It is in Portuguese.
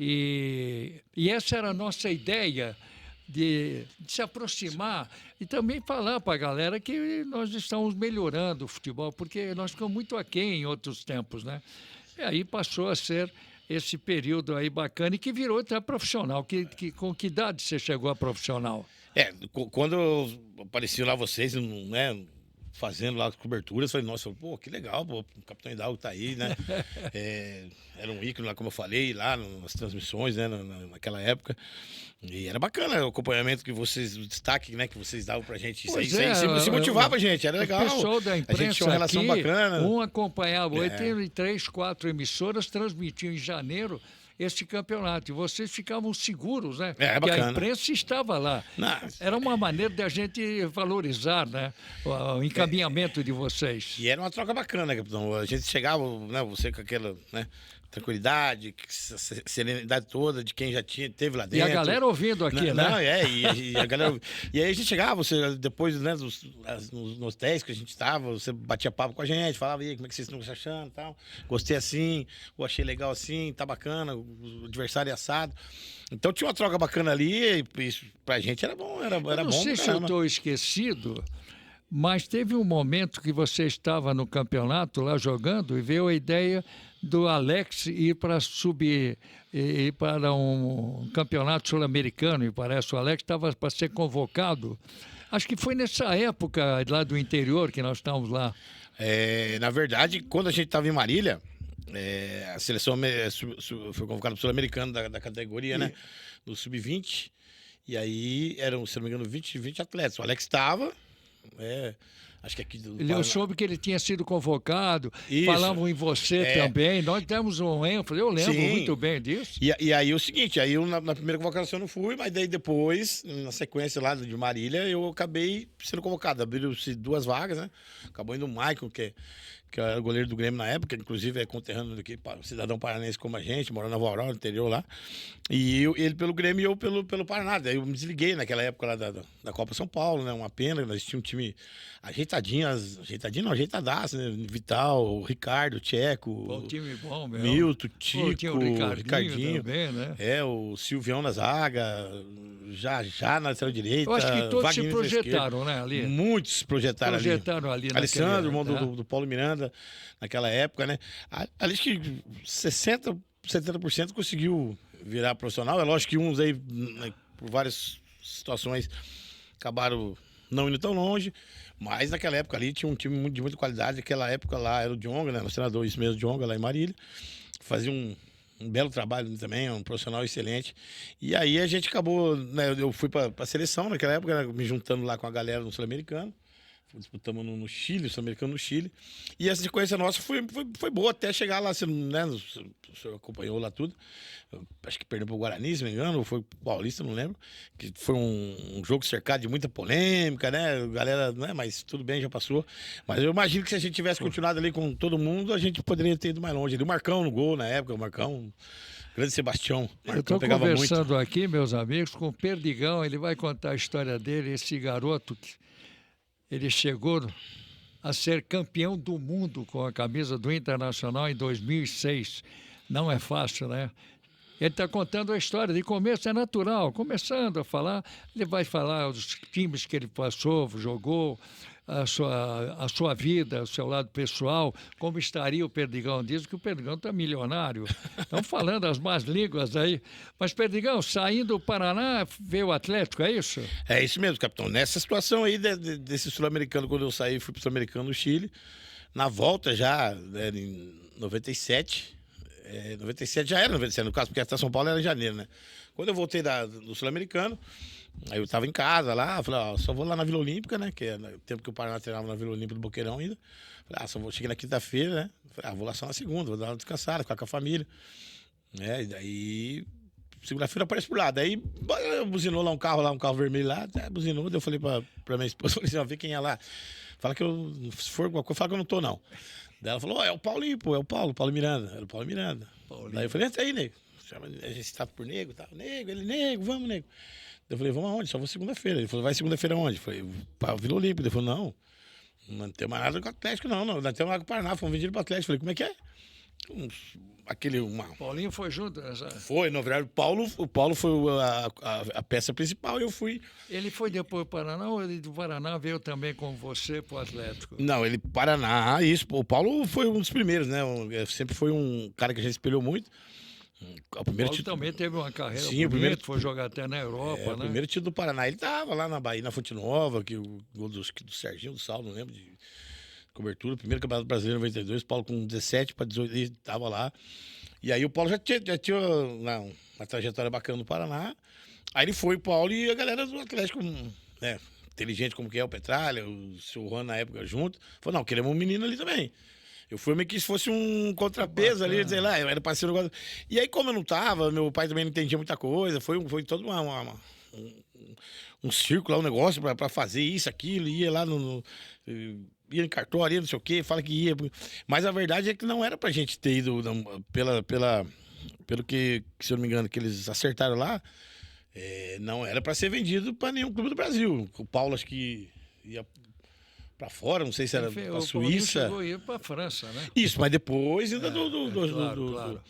E essa era a nossa ideia de se aproximar e também falar para a galera que nós estamos melhorando o futebol, porque nós ficamos muito aquém em outros tempos, né? E aí passou a ser esse período aí bacana e que virou até profissional. Com que idade você chegou a profissional? Quando eu apareci lá vocês, né, fazendo lá as coberturas, falei, nossa, pô, que legal, pô, o Capitão Hidalgo tá aí, né? Era um ícone lá, como eu falei, lá nas transmissões, né, naquela época. E era bacana o acompanhamento que vocês, o destaque, né, que vocês davam pra gente. Pois Se motivava a gente, era legal. O pessoal da A gente tinha uma imprensa relação aqui, bacana. um acompanhava, teve 3, 4 emissoras transmitiam em janeiro este campeonato. E vocês ficavam seguros, né? Que bacana. a imprensa estava lá. Era uma maneira de a gente valorizar, né, o encaminhamento de vocês. E era uma troca bacana, capitão. A gente chegava, né, você com aquela, né, tranquilidade, serenidade toda de quem já teve lá dentro. E a galera ouvindo aqui, né? E a galera. E aí a gente chegava, você, depois, né, nos testes que a gente estava, você batia papo com a gente, falava, e aí, como é que vocês estão se achando e tal. Gostei assim, ou achei legal assim, tá bacana, o adversário é assado. Então tinha uma troca bacana ali, e isso pra gente era bom, era bom. Não sei se eu estou esquecido, mas teve um momento que você estava no campeonato lá jogando e veio a ideia do Alex ir para um campeonato sul-americano, e parece o Alex estava para ser convocado. Acho que foi nessa época lá do interior que nós estávamos lá. Na verdade, quando a gente estava em Marília, a seleção foi convocada para o sul-americano da categoria, né? No sub-20. E aí eram, se não me engano, 20 atletas. O Alex estava. Acho que aqui Eu soube que ele tinha sido convocado, Isso. falavam em você também, nós demos um ênfase, eu lembro muito bem disso. E aí o seguinte, aí eu na primeira convocação eu não fui, mas daí depois, na sequência lá de Marília, eu acabei sendo convocado. Abriram-se 2 vagas, né? Acabou indo o Maicon, que era o goleiro do Grêmio na época, inclusive é conterrâneo aqui, cidadão paranense como a gente, morando na Vauró, no interior lá. E ele pelo Grêmio e eu pelo Paraná. Daí eu me desliguei naquela época lá da Copa São Paulo, né? Uma pena, nós tínhamos um time ajeitadaço, né? Vital, Ricardo, Tcheco. Um time bom mesmo. Milton, Tico, tinha o Ricardinho também, né? O Silvião na zaga, já na lateral direita. Eu acho que todos Wagner se projetaram, né, ali? Muitos se projetaram ali. Alessandro, irmão do Paulo Miranda, naquela época, né? Ali acho que 70% conseguiu virar profissional. É lógico que uns aí, né, por várias situações, acabaram não indo tão longe, mas naquela época ali tinha um time de muita qualidade. Naquela época lá era o Djonga, né? O treinador, isso mesmo, Djonga, lá em Marília. Fazia um belo trabalho também, um profissional excelente. E aí a gente acabou, né? Eu fui para a seleção naquela época, né, me juntando lá com a galera no Sul-Americano. Disputamos no Chile, o Sul-Americano no Chile. E essa sequência nossa foi boa até chegar lá, você, né? O senhor acompanhou lá tudo. Acho que perdeu para o Guarani, se não me engano, ou foi o Paulista, não lembro. Que foi um jogo cercado de muita polêmica, né? Galera, né? Mas tudo bem, já passou. Mas eu imagino que se a gente tivesse continuado ali com todo mundo, a gente poderia ter ido mais longe. O Marcão no gol na época, o Marcão. Grande Sebastião. Eu estou conversando aqui, meus amigos, com o Perdigão. Ele vai contar a história dele, esse garoto que ele chegou a ser campeão do mundo com a camisa do Internacional em 2006. Não é fácil, né? Ele está contando a história, de começo é natural, começando a falar, ele vai falar dos times que ele passou, jogou, a sua vida, o seu lado pessoal, como estaria o Perdigão. Diz que o Perdigão está milionário. Estão falando as más línguas aí. Mas, Perdigão, saindo do Paraná, veio o Atlético, é isso? É isso mesmo, capitão. Nessa situação aí desse sul-americano, quando eu saí, fui para o sul-americano no Chile. Na volta já, né, em 97... 97 já era 97, no caso, porque até São Paulo era em janeiro, né? Quando eu voltei do Sul-Americano, aí eu tava em casa lá, falei, ó, só vou lá na Vila Olímpica, né? Que é o tempo que o Paraná treinava na Vila Olímpica do Boqueirão ainda. Falei, cheguei na quinta-feira, né? Falei, vou lá só na segunda, vou dar uma descansada, ficar com a família. E daí, segunda-feira aparece por lá. Daí buzinou lá um carro vermelho lá, buzinou, daí eu falei pra minha esposa, falei assim, ó, vê quem é lá. Fala que se for alguma coisa, fala que eu não tô, não. Daí ela falou, é o Paulinho, pô, é o Paulo Miranda. Era o Paulo Miranda. Paulinho. Daí eu falei, entra aí, nego. A gente está por nego, tá? Nego, vamos, nego. Daí eu falei, vamos aonde? Só vou segunda-feira. Ele falou, vai segunda-feira aonde? Eu falei, pra Vila Olímpica. Ele falou, não tem mais nada com o Atlético, não tem mais nada com o Paraná, fomos vendidos pro Atlético. Eu falei, como é que é? Paulinho foi junto? Foi, na verdade, o Paulo foi a peça principal e eu fui... Ele foi depois do Paraná ou ele do Paraná veio também com você pro Atlético? Não, ele Paraná, isso. O Paulo foi um dos primeiros, né? Sempre foi um cara que a gente espelhou muito. O Paulo também teve uma carreira bonita, foi jogar até na Europa, né? O primeiro título do Paraná, ele tava lá na Bahia, na Fonte Nova, que o gol do Serginho, do Sal, não lembro de cobertura. Primeiro Campeonato Brasileiro, 92, Paulo com 17 para 18, ele tava lá. E aí o Paulo já tinha uma trajetória bacana no Paraná. Aí ele foi, o Paulo e a galera do Atlético, né? Inteligente como que é o Petralha, o seu Juan na época junto. Falou, não, queremos um menino ali também. Eu fui meio que se fosse um contrapeso ali, sei lá, eu era parceiro. E aí, como eu não tava, meu pai também não entendia muita coisa, foi todo um círculo, um negócio pra fazer isso, aquilo, ia lá ia em cartório, não sei o quê, fala que ia. Mas a verdade é que não era pra gente ter ido pelo que, se eu não me engano, que eles acertaram lá, não era pra ser vendido pra nenhum clube do Brasil. O Paulo, acho que ia pra fora, não sei se era pra Suíça. Chegou a ir pra França, né? Isso, mas depois ainda claro.